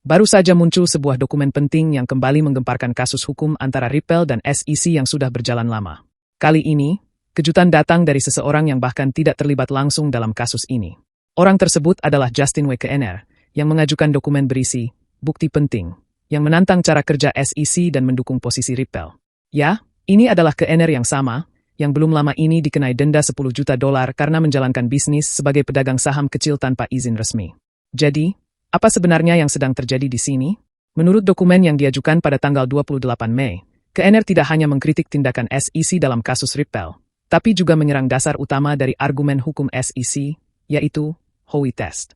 Baru saja muncul sebuah dokumen penting yang kembali menggemparkan kasus hukum antara Ripple dan SEC yang sudah berjalan lama. Kali ini, kejutan datang dari seseorang yang bahkan tidak terlibat langsung dalam kasus ini. Orang tersebut adalah Justin W. Keener, yang mengajukan dokumen berisi bukti penting, yang menantang cara kerja SEC dan mendukung posisi Ripple. Ya, ini adalah Keener yang sama, yang belum lama ini dikenai denda $10 juta karena menjalankan bisnis sebagai pedagang saham kecil tanpa izin resmi. Jadi, apa sebenarnya yang sedang terjadi di sini? Menurut dokumen yang diajukan pada tanggal 28 Mei, Keener tidak hanya mengkritik tindakan SEC dalam kasus Ripple, tapi juga menyerang dasar utama dari argumen hukum SEC, yaitu Howey Test.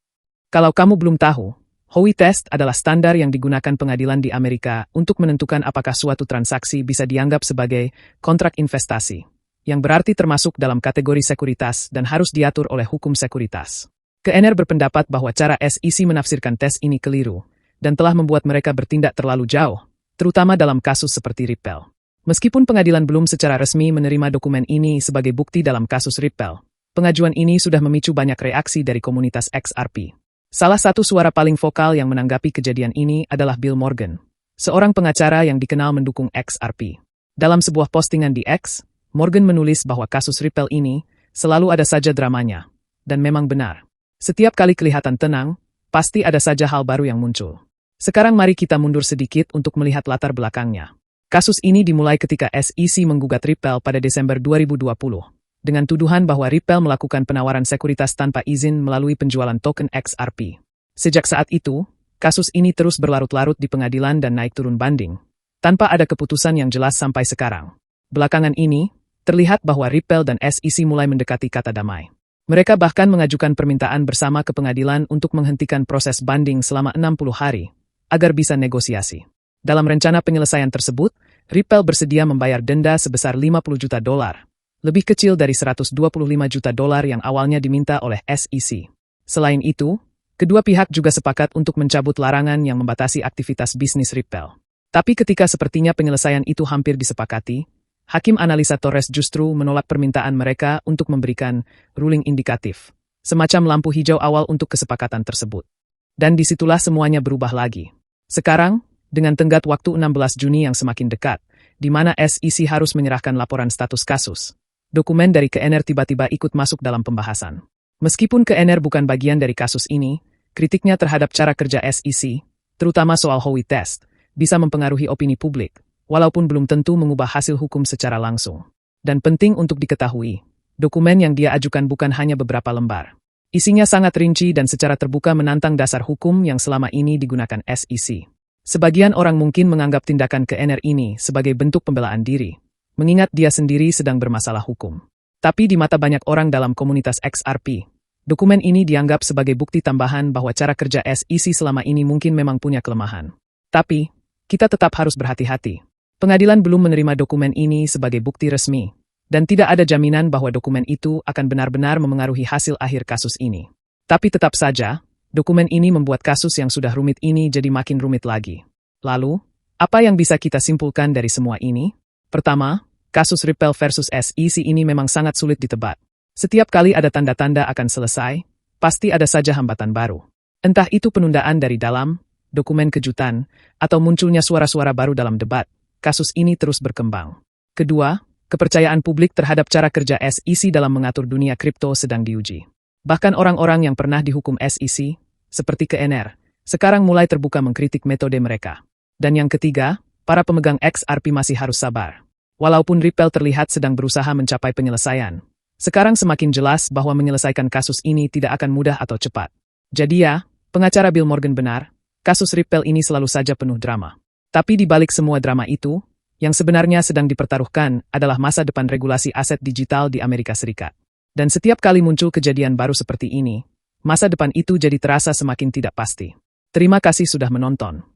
Kalau kamu belum tahu, Howey Test adalah standar yang digunakan pengadilan di Amerika untuk menentukan apakah suatu transaksi bisa dianggap sebagai kontrak investasi, yang berarti termasuk dalam kategori sekuritas dan harus diatur oleh hukum sekuritas. Keener berpendapat bahwa cara SEC menafsirkan tes ini keliru, dan telah membuat mereka bertindak terlalu jauh, terutama dalam kasus seperti Ripple. Meskipun pengadilan belum secara resmi menerima dokumen ini sebagai bukti dalam kasus Ripple, pengajuan ini sudah memicu banyak reaksi dari komunitas XRP. Salah satu suara paling vokal yang menanggapi kejadian ini adalah Bill Morgan, seorang pengacara yang dikenal mendukung XRP. Dalam sebuah postingan di X, Morgan menulis bahwa kasus Ripple ini selalu ada saja dramanya, dan memang benar. Setiap kali kelihatan tenang, pasti ada saja hal baru yang muncul. Sekarang mari kita mundur sedikit untuk melihat latar belakangnya. Kasus ini dimulai ketika SEC menggugat Ripple pada Desember 2020, dengan tuduhan bahwa Ripple melakukan penawaran sekuritas tanpa izin melalui penjualan token XRP. Sejak saat itu, kasus ini terus berlarut-larut di pengadilan dan naik turun banding, tanpa ada keputusan yang jelas sampai sekarang. Belakangan ini, terlihat bahwa Ripple dan SEC mulai mendekati kata damai. Mereka bahkan mengajukan permintaan bersama ke pengadilan untuk menghentikan proses banding selama 60 hari, agar bisa negosiasi. Dalam rencana penyelesaian tersebut, Ripple bersedia membayar denda sebesar $50 juta, lebih kecil dari $125 juta yang awalnya diminta oleh SEC. Selain itu, kedua pihak juga sepakat untuk mencabut larangan yang membatasi aktivitas bisnis Ripple. Tapi ketika sepertinya penyelesaian itu hampir disepakati, Hakim analisa Torres justru menolak permintaan mereka untuk memberikan ruling indikatif, semacam lampu hijau awal untuk kesepakatan tersebut. Dan disitulah semuanya berubah lagi. Sekarang, dengan tenggat waktu 16 Juni yang semakin dekat, di mana SEC harus menyerahkan laporan status kasus, dokumen dari Keener tiba-tiba ikut masuk dalam pembahasan. Meskipun Keener bukan bagian dari kasus ini, kritiknya terhadap cara kerja SEC, terutama soal Howey Test, bisa mempengaruhi opini publik, walaupun belum tentu mengubah hasil hukum secara langsung. Dan penting untuk diketahui, dokumen yang dia ajukan bukan hanya beberapa lembar. Isinya sangat rinci dan secara terbuka menantang dasar hukum yang selama ini digunakan SEC. Sebagian orang mungkin menganggap tindakan Keener ini sebagai bentuk pembelaan diri, mengingat dia sendiri sedang bermasalah hukum. Tapi di mata banyak orang dalam komunitas XRP, dokumen ini dianggap sebagai bukti tambahan bahwa cara kerja SEC selama ini mungkin memang punya kelemahan. Tapi, kita tetap harus berhati-hati. Pengadilan belum menerima dokumen ini sebagai bukti resmi, dan tidak ada jaminan bahwa dokumen itu akan benar-benar memengaruhi hasil akhir kasus ini. Tapi tetap saja, dokumen ini membuat kasus yang sudah rumit ini jadi makin rumit lagi. Lalu, apa yang bisa kita simpulkan dari semua ini? Pertama, kasus Ripple versus SEC ini memang sangat sulit ditebak. Setiap kali ada tanda-tanda akan selesai, pasti ada saja hambatan baru. Entah itu penundaan dari dalam, dokumen kejutan, atau munculnya suara-suara baru dalam debat. Kasus ini terus berkembang. Kedua, kepercayaan publik terhadap cara kerja SEC dalam mengatur dunia kripto sedang diuji. Bahkan orang-orang yang pernah dihukum SEC, seperti Keener, sekarang mulai terbuka mengkritik metode mereka. Dan yang ketiga, para pemegang XRP masih harus sabar. Walaupun Ripple terlihat sedang berusaha mencapai penyelesaian, sekarang semakin jelas bahwa menyelesaikan kasus ini tidak akan mudah atau cepat. Jadi ya, pengacara Bill Morgan benar, kasus Ripple ini selalu saja penuh drama. Tapi di balik semua drama itu, yang sebenarnya sedang dipertaruhkan adalah masa depan regulasi aset digital di Amerika Serikat. Dan setiap kali muncul kejadian baru seperti ini, masa depan itu jadi terasa semakin tidak pasti. Terima kasih sudah menonton.